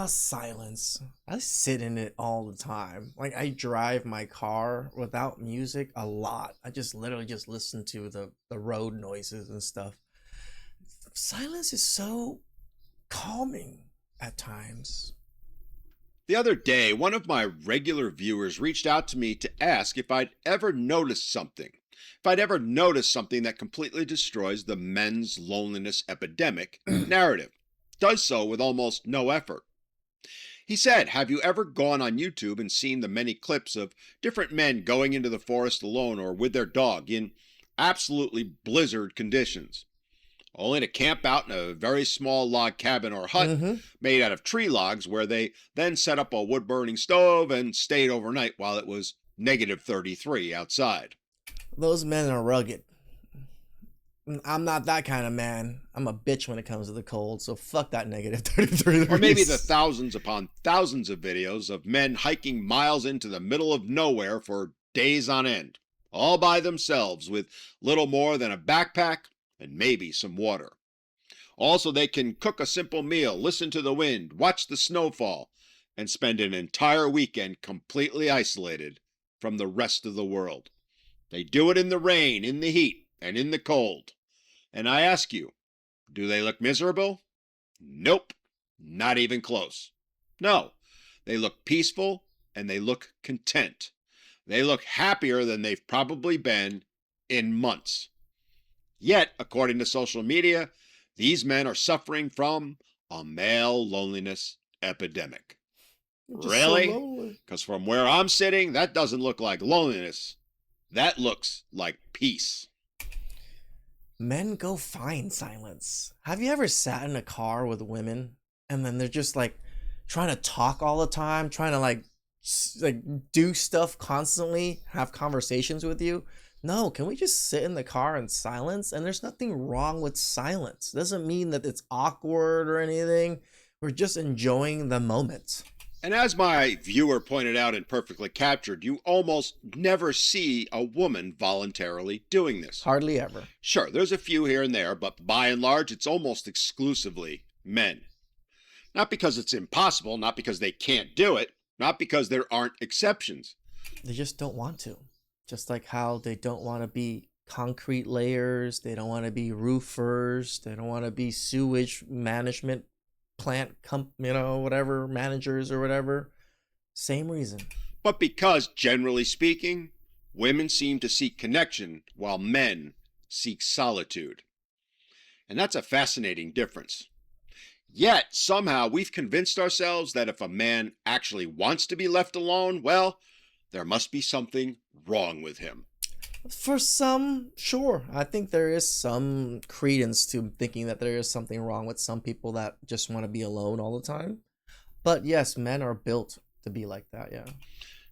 Silence. I sit in it all the time. Like I drive my car without music a lot. I just literally just listen to the road noises and stuff. Silence is so calming at times. The other day, one of my regular viewers reached out to me to ask if I'd ever noticed something. If I'd ever noticed something that completely destroys the men's loneliness epidemic narrative. Does so with almost no effort. He said, have you ever gone on YouTube and seen the many clips of different men going into the forest alone or with their dog in absolutely blizzard conditions? Only to camp out in a very small log cabin or hut made out of tree logs where they then set up a wood-burning stove and stayed overnight while it was negative 33 outside. Those men are rugged. I'm not that kind of man. I'm a bitch when it comes to the cold, so fuck that negative 33 degrees. Or maybe the thousands upon thousands of videos of men hiking miles into the middle of nowhere for days on end, all by themselves with little more than a backpack and maybe some water. Also, they can cook a simple meal, listen to the wind, watch the snowfall, and spend an entire weekend completely isolated from the rest of the world. They do it in the rain, in the heat, and in the cold. And I ask you, do they look miserable? Nope, not even close. No, they look peaceful and they look content. They look happier than they've probably been in months. Yet, according to social media, these men are suffering from a male loneliness epidemic. Really? Because from where I'm sitting, that doesn't look like loneliness. That looks like peace. Men go find silence. Have you ever sat in a car with women and then they're just like trying to talk all the time, trying to like do stuff constantly, have conversations with you? No, can we just sit in the car in silence? And there's nothing wrong with silence. It doesn't mean that it's awkward or anything. We're just enjoying the moment. And as my viewer pointed out and perfectly captured, you almost never see a woman voluntarily doing this. Hardly ever. Sure, there's a few here and there, but by and large, it's almost exclusively men. Not because it's impossible, not because they can't do it, not because there aren't exceptions. They just don't want to. Just like how they don't want to be concrete layers, they don't want to be roofers, they don't want to be sewage management plant whatever managers or whatever. Same reason. But because, generally speaking, women seem to seek connection while men seek solitude. And that's a fascinating difference. Yet, somehow, we've convinced ourselves that if a man actually wants to be left alone, well, there must be something wrong with him. For some, sure. I think there is some credence to thinking that there is something wrong with some people that just want to be alone all the time. But yes, men are built to be like that, yeah.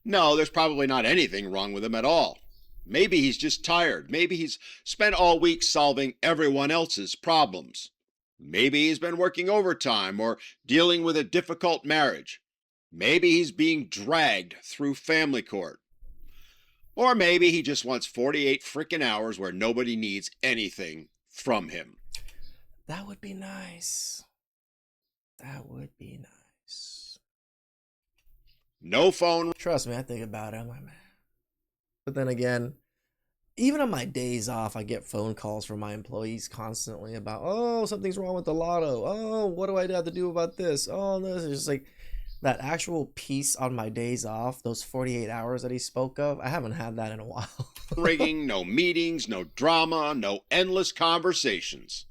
No, there's probably not anything wrong with him at all. Maybe he's just tired. Maybe he's spent all week solving everyone else's problems. Maybe he's been working overtime or dealing with a difficult marriage. Maybe he's being dragged through family court. Or maybe he just wants 48 frickin' hours where nobody needs anything from him. That would be nice. That would be nice. No phone. Trust me, I think about it. I'm like, man. But then again, even on my days off, I get phone calls from my employees constantly about, oh, something's wrong with the lotto. Oh, what do I have to do about this? Oh, this is just like that actual peace on my days off, those 48 hours that he spoke of. I haven't had that in a while. Rigging, no meetings, no drama, no endless conversations.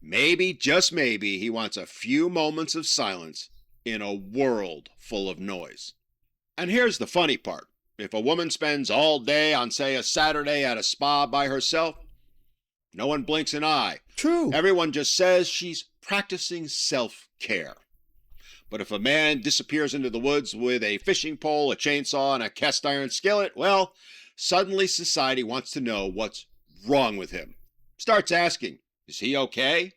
Maybe, just maybe, he wants a few moments of silence in a world full of noise. And here's the funny part. If a woman spends all day on, say, a Saturday at a spa by herself, no one blinks an eye. True. Everyone just says she's practicing self-care. But if a man disappears into the woods with a fishing pole, a chainsaw, and a cast iron skillet, well, suddenly society wants to know what's wrong with him. Starts asking, is he okay?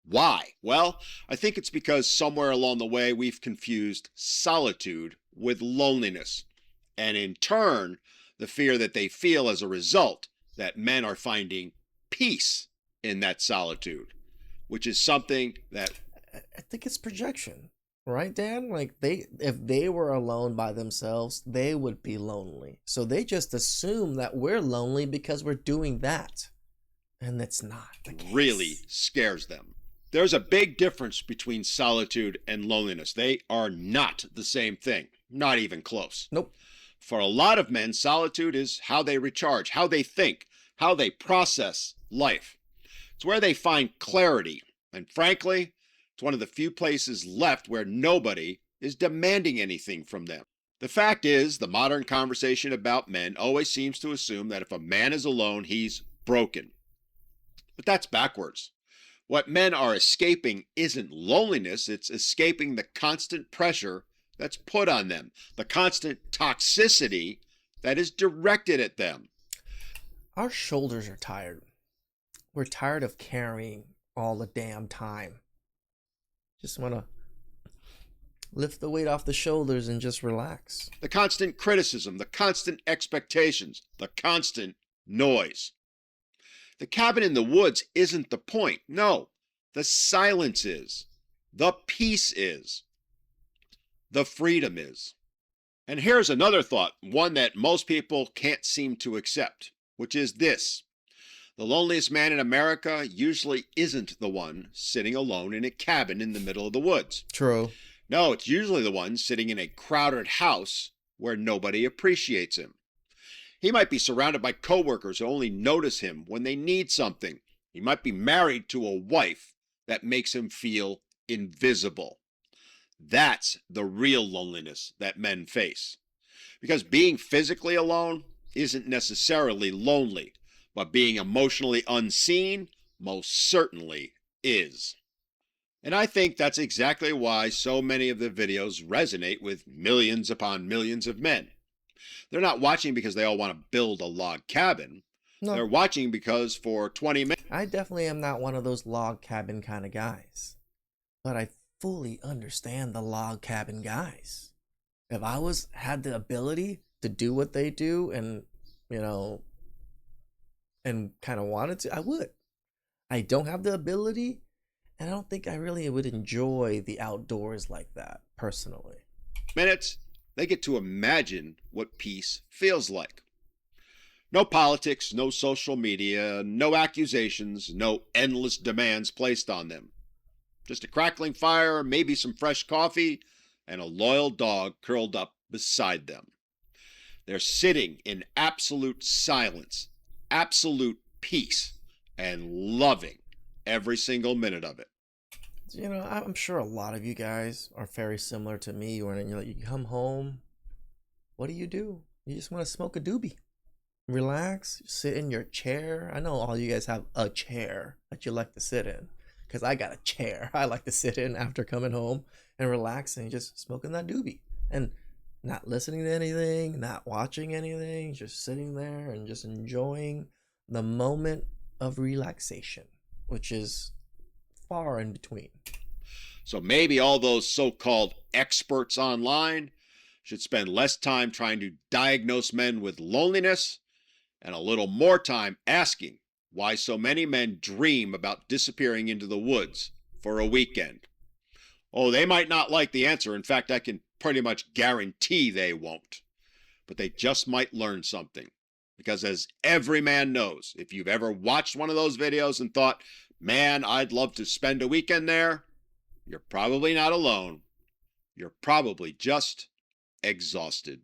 Why? Well, I think it's because somewhere along the way we've confused solitude with loneliness, and in turn, the fear that they feel as a result that men are finding peace in that solitude, which is something that I think it's projection, right, Dan? Like if they were alone by themselves, they would be lonely. So they just assume that we're lonely because we're doing that, and that's not the Really case. scares them. There's a big difference between solitude and loneliness. They are not the same thing, not even close. Nope. For a lot of men, solitude is how they recharge, how they think, how they process life. It's where they find clarity. And frankly, it's one of the few places left where nobody is demanding anything from them. The fact is, the modern conversation about men always seems to assume that if a man is alone, he's broken. But that's backwards. What men are escaping isn't loneliness, it's escaping the constant pressure that's put on them, the constant toxicity that is directed at them. Our shoulders are tired. We're tired of carrying all the damn time. Just want to lift the weight off the shoulders and just relax. The constant criticism, the constant expectations, the constant noise. The cabin in the woods isn't the point. No, the silence is. The peace is. The freedom is. And here's another thought, one that most people can't seem to accept, which is this. The loneliest man in America usually isn't the one sitting alone in a cabin in the middle of the woods. True. No, it's usually the one sitting in a crowded house where nobody appreciates him. He might be surrounded by coworkers who only notice him when they need something. He might be married to a wife that makes him feel invisible. That's the real loneliness that men face. Because being physically alone isn't necessarily lonely, but being emotionally unseen most certainly is. And I think that's exactly why so many of the videos resonate with millions upon millions of men. They're not watching because they all want to build a log cabin. No, They're watching because for 20 minutes, I definitely am not one of those log cabin kind of guys. But I fully understand the log cabin guys. If I had the ability to do what they do and, you know, and kind of wanted to, I would. I don't have the ability, and I don't think I really would enjoy the outdoors like that personally. they get to imagine what peace feels like. No politics, no social media, no accusations, no endless demands placed on them. Just a crackling fire, maybe some fresh coffee, and a loyal dog curled up beside them. They're sitting in absolute silence, absolute peace, and loving every single minute of it. You know, I'm sure a lot of you guys are very similar to me. When you come home, what do? You just want to smoke a doobie, relax, sit in your chair. I know all you guys have a chair that you like to sit in, because I got a chair I like to sit in after coming home and relaxing, just smoking that doobie and not listening to anything, not watching anything, just sitting there and just enjoying the moment of relaxation, which is far in between. So maybe all those so called experts online should spend less time trying to diagnose men with loneliness and a little more time asking why so many men dream about disappearing into the woods for a weekend. Oh, they might not like the answer. In fact, I can pretty much guarantee they won't. But they just might learn something. Because as every man knows, if you've ever watched one of those videos and thought, man, I'd love to spend a weekend there, you're probably not alone. You're probably just exhausted.